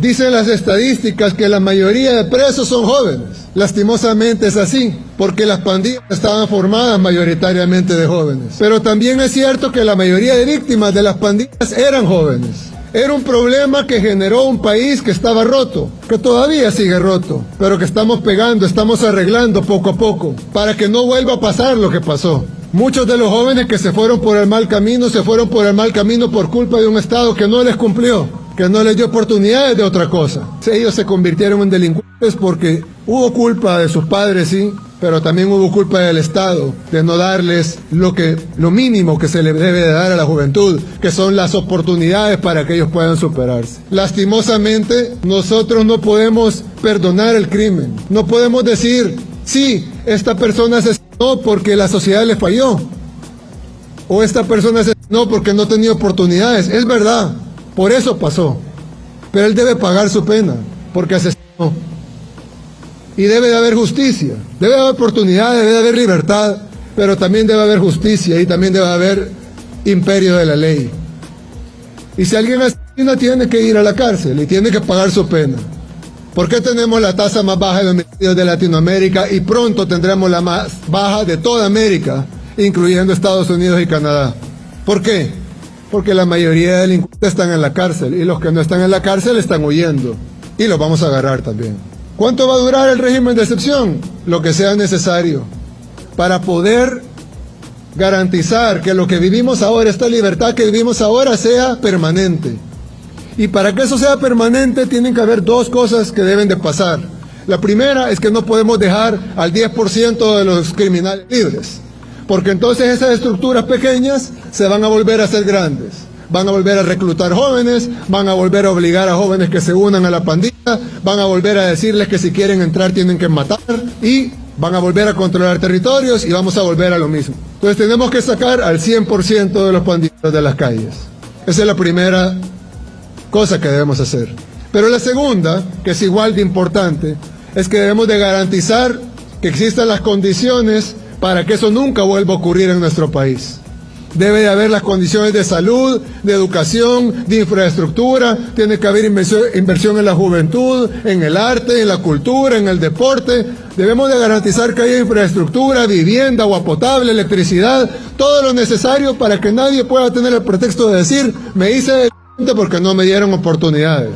Dicen las estadísticas que la mayoría de presos son jóvenes. Lastimosamente es así, porque las pandillas estaban formadas mayoritariamente de jóvenes. Pero también es cierto que la mayoría de víctimas de las pandillas eran jóvenes. Era un problema que generó un país que estaba roto, que todavía sigue roto, pero que estamos pegando, estamos arreglando poco a poco, para que no vuelva a pasar lo que pasó. Muchos de los jóvenes que se fueron por el mal camino, se fueron por el mal camino por culpa de un Estado que no les cumplió, que no les dio oportunidades de otra cosa. Ellos se convirtieron en delincuentes porque hubo culpa de sus padres, sí, pero también hubo culpa del Estado de no darles lo mínimo que se le debe de dar a la juventud, que son las oportunidades para que ellos puedan superarse. Lastimosamente, nosotros no podemos perdonar el crimen. No podemos decir, sí, esta persona asesinó porque la sociedad le falló, o esta persona asesinó porque no tenía oportunidades. Es verdad, por eso pasó, pero él debe pagar su pena, porque asesinó. Y debe de haber justicia, debe de haber oportunidad, debe de haber libertad, pero también debe haber justicia y también debe haber imperio de la ley. Y si alguien asesina, tiene que ir a la cárcel y tiene que pagar su pena. ¿Por qué tenemos la tasa más baja de homicidios de Latinoamérica y pronto tendremos la más baja de toda América, incluyendo Estados Unidos y Canadá? ¿Por qué? Porque la mayoría de delincuentes están en la cárcel y los que no están en la cárcel están huyendo y los vamos a agarrar también. ¿Cuánto va a durar el régimen de excepción? Lo que sea necesario para poder garantizar que lo que vivimos ahora, esta libertad que vivimos ahora, sea permanente. Y para que eso sea permanente tienen que haber dos cosas que deben de pasar. La primera es que no podemos dejar al 10% de los criminales libres, porque entonces esas estructuras pequeñas se van a volver a hacer grandes. Van a volver a reclutar jóvenes, van a volver a obligar a jóvenes que se unan a la pandilla, van a volver a decirles que si quieren entrar tienen que matar y van a volver a controlar territorios y vamos a volver a lo mismo. Entonces tenemos que sacar al 100% de los pandilleros de las calles. Esa es la primera cosa que debemos hacer. Pero la segunda, que es igual de importante, es que debemos de garantizar que existan las condiciones para que eso nunca vuelva a ocurrir en nuestro país. Debe de haber las condiciones de salud, de educación, de infraestructura, tiene que haber inversión en la juventud, en el arte, en la cultura, en el deporte. Debemos de garantizar que haya infraestructura, vivienda, agua potable, electricidad, todo lo necesario para que nadie pueda tener el pretexto de decir, me hice delincuente porque no me dieron oportunidades.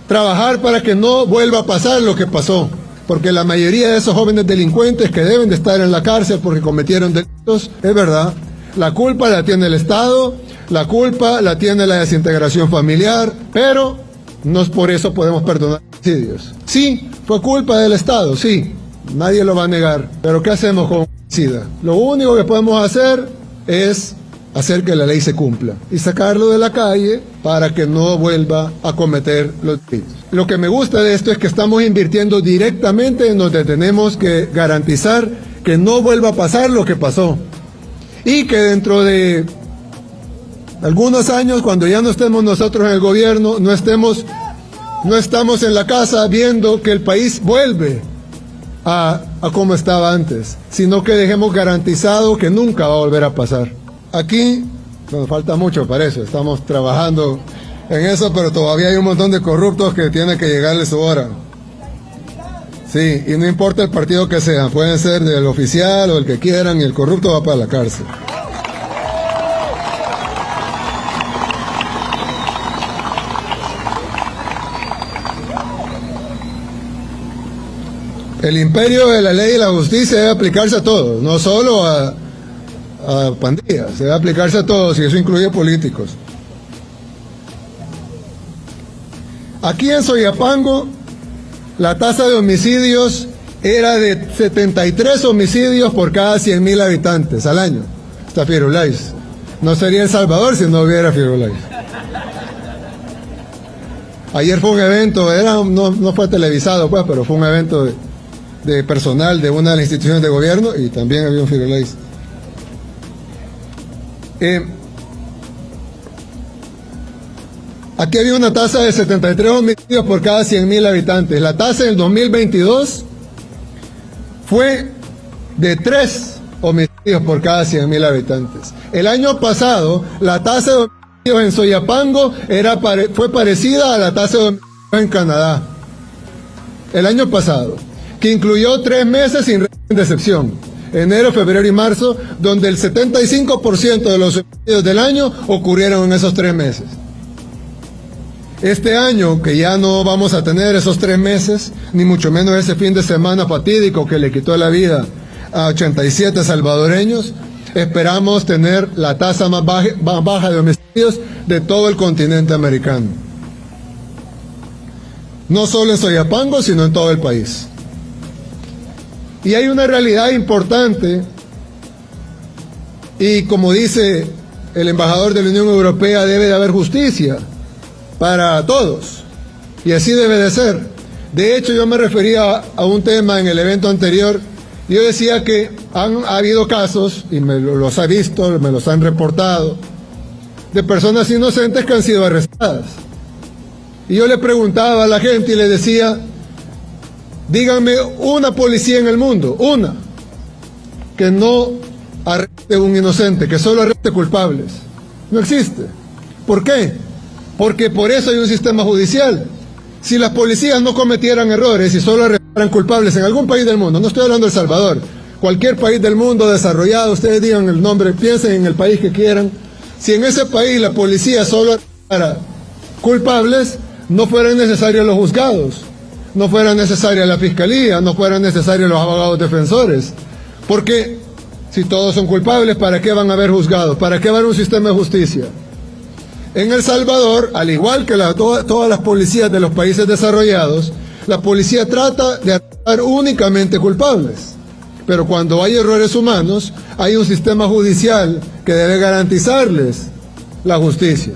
Trabajar para que no vuelva a pasar lo que pasó, porque la mayoría de esos jóvenes delincuentes que deben de estar en la cárcel porque cometieron delitos, es verdad, la culpa la tiene el Estado, la culpa la tiene la desintegración familiar, pero no es por eso podemos perdonar homicidios. Sí, fue culpa del Estado, sí, nadie lo va a negar, pero ¿qué hacemos con un homicida? Lo único que podemos hacer es hacer que la ley se cumpla y sacarlo de la calle para que no vuelva a cometer los delitos. Lo que me gusta de esto es que estamos invirtiendo directamente en donde tenemos que garantizar que no vuelva a pasar lo que pasó. Y que dentro de algunos años, cuando ya no estemos nosotros en el gobierno, no estamos en la casa viendo que el país vuelve a como estaba antes, sino que dejemos garantizado que nunca va a volver a pasar. Aquí nos falta mucho para eso, estamos trabajando en eso, pero todavía hay un montón de corruptos que tiene que llegarle su hora. Sí, y no importa el partido que sea, pueden ser del oficial o el que quieran, y el corrupto va para la cárcel. El imperio de la ley y la justicia debe aplicarse a todos, no solo a pandillas, debe aplicarse a todos, y eso incluye políticos. Aquí en Soyapango, la tasa de homicidios era de 73 homicidios por cada 100.000 habitantes al año. Está Firulais. No sería El Salvador si no hubiera Firulais. Ayer fue un evento, no fue televisado, pues, pero fue un evento de personal de una de las instituciones de gobierno y también había un Firulais. Aquí había una tasa de 73 homicidios por cada 100.000 habitantes. La tasa en el 2022 fue de 3 homicidios por cada 100.000 habitantes. El año pasado, la tasa de homicidios en Soyapango fue parecida a la tasa de homicidios en Canadá el año pasado, que incluyó 3 meses sin régimen de excepción, enero, febrero y marzo, donde el 75% de los homicidios del año ocurrieron en esos 3 meses. Este año, que ya no vamos a tener esos 3 meses, ni mucho menos ese fin de semana fatídico que le quitó la vida a 87 salvadoreños, esperamos tener la tasa más baja de homicidios de todo el continente americano. No solo en Soyapango, sino en todo el país. Y hay una realidad importante, y como dice el embajador de la Unión Europea, debe de haber justicia para todos, y así debe de ser. De hecho, yo me refería a un tema en el evento anterior. Yo decía que ha habido casos, y los ha visto, me los han reportado, de personas inocentes que han sido arrestadas. Y yo le preguntaba a la gente y le decía, díganme una policía en el mundo, una, que no arreste a un inocente, que solo arreste culpables. No existe. ¿Por qué? Porque por eso hay un sistema judicial. Si las policías no cometieran errores y solo arrestaran culpables en algún país del mundo, no estoy hablando de El Salvador, cualquier país del mundo desarrollado, ustedes digan el nombre, piensen en el país que quieran, si en ese país la policía solo arrestara culpables, no fueran necesarios los juzgados, no fuera necesaria la fiscalía, no fueran necesarios los abogados defensores. Porque si todos son culpables, ¿para qué van a haber juzgados? ¿Para qué va a haber un sistema de justicia? En El Salvador, al igual que todas las policías de los países desarrollados, la policía trata de arrestar únicamente culpables. Pero cuando hay errores humanos, hay un sistema judicial que debe garantizarles la justicia.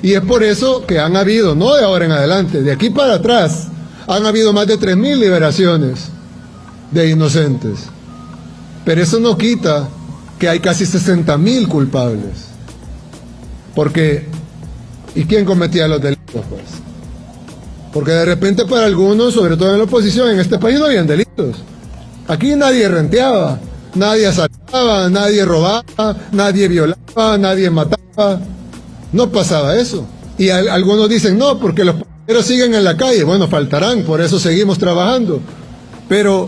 Y es por eso que han habido, no de ahora en adelante, de aquí para atrás, han habido más de 3.000 liberaciones de inocentes. Pero eso no quita que hay casi 60.000 culpables. Porque, ¿y quién cometía los delitos, pues? Porque de repente para algunos, sobre todo en la oposición, en este país no habían delitos. Aquí nadie renteaba, nadie asaltaba, nadie robaba, nadie violaba, nadie mataba. No pasaba eso. Y algunos dicen, no, porque los pandilleros siguen en la calle. Bueno, faltarán, por eso seguimos trabajando. Pero,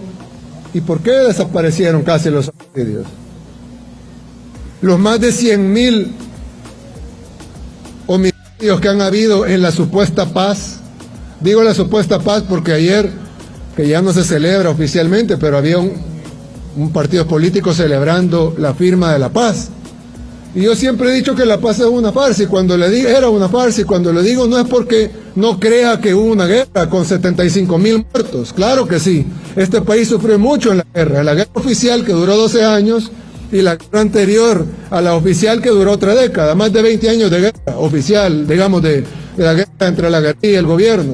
¿y por qué desaparecieron casi los homicidios? Los más de 100.000 homicidios que han habido en la supuesta paz. Digo la supuesta paz porque ayer, que ya no se celebra oficialmente, pero había un partido político celebrando la firma de la paz. Y yo siempre he dicho que la paz es una farsa, y cuando le digo, era una farsa, y cuando le digo no es porque no crea que hubo una guerra con 75.000 muertos. Claro que sí, este país sufrió mucho en la guerra oficial que duró 12 años, y la guerra anterior a la oficial que duró otra década, más de 20 años de guerra oficial, digamos, de la guerra entre la guerrilla y el gobierno.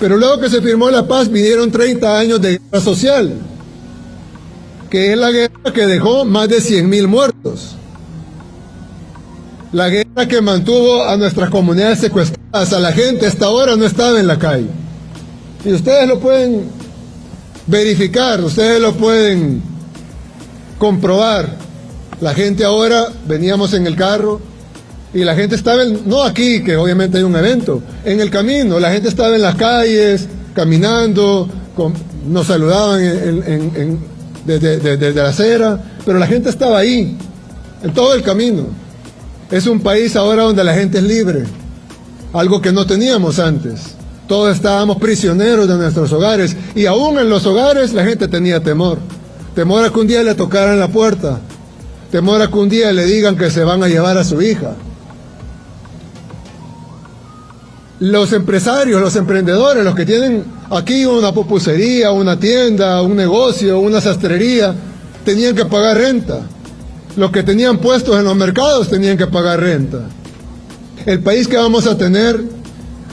Pero luego que se firmó la paz vinieron 30 años de guerra social, que es la guerra que dejó más de 100.000 muertos. La guerra que mantuvo a nuestras comunidades secuestradas, a la gente hasta ahora no estaba en la calle. Y ustedes lo pueden verificar, ustedes lo pueden comprobar. La gente ahora, veníamos en el carro, y la gente estaba, no aquí, que obviamente hay un evento, en el camino, la gente estaba en las calles, caminando, nos saludaban desde la acera, pero la gente estaba ahí, en todo el camino. Es un país ahora donde la gente es libre, algo que no teníamos antes. Todos estábamos prisioneros de nuestros hogares, y aún en los hogares la gente tenía temor. Temor a que un día le tocaran la puerta, temor a que un día le digan que se van a llevar a su hija. Los empresarios, los emprendedores, los que tienen aquí una pupusería, una tienda, un negocio, una sastrería, tenían que pagar renta. Los que tenían puestos en los mercados tenían que pagar renta. El país que vamos a tener,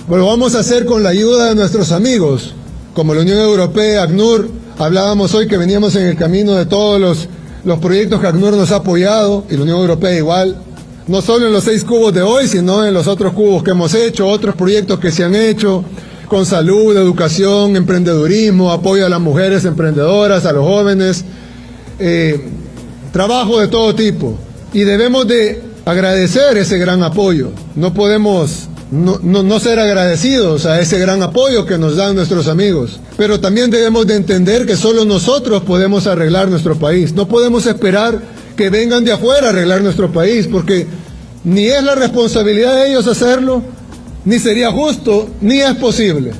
lo vamos a hacer con la ayuda de nuestros amigos, como la Unión Europea, ACNUR. Hablábamos hoy que veníamos en el camino de todos los proyectos que ACNUR nos ha apoyado, y la Unión Europea igual. No solo en los 6 cubos de hoy, sino en los otros cubos que hemos hecho, otros proyectos que se han hecho con salud, educación, emprendedurismo, apoyo a las mujeres emprendedoras, a los jóvenes, trabajo de todo tipo. Y debemos de agradecer ese gran apoyo. No podemos no ser agradecidos a ese gran apoyo que nos dan nuestros amigos. Pero también debemos de entender que solo nosotros podemos arreglar nuestro país. No podemos esperar que vengan de afuera a arreglar nuestro país, porque ni es la responsabilidad de ellos hacerlo, ni sería justo, ni es posible.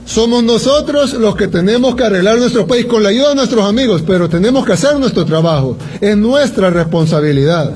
Somos nosotros los que tenemos que arreglar nuestro país con la ayuda de nuestros amigos, pero tenemos que hacer nuestro trabajo. Es nuestra responsabilidad.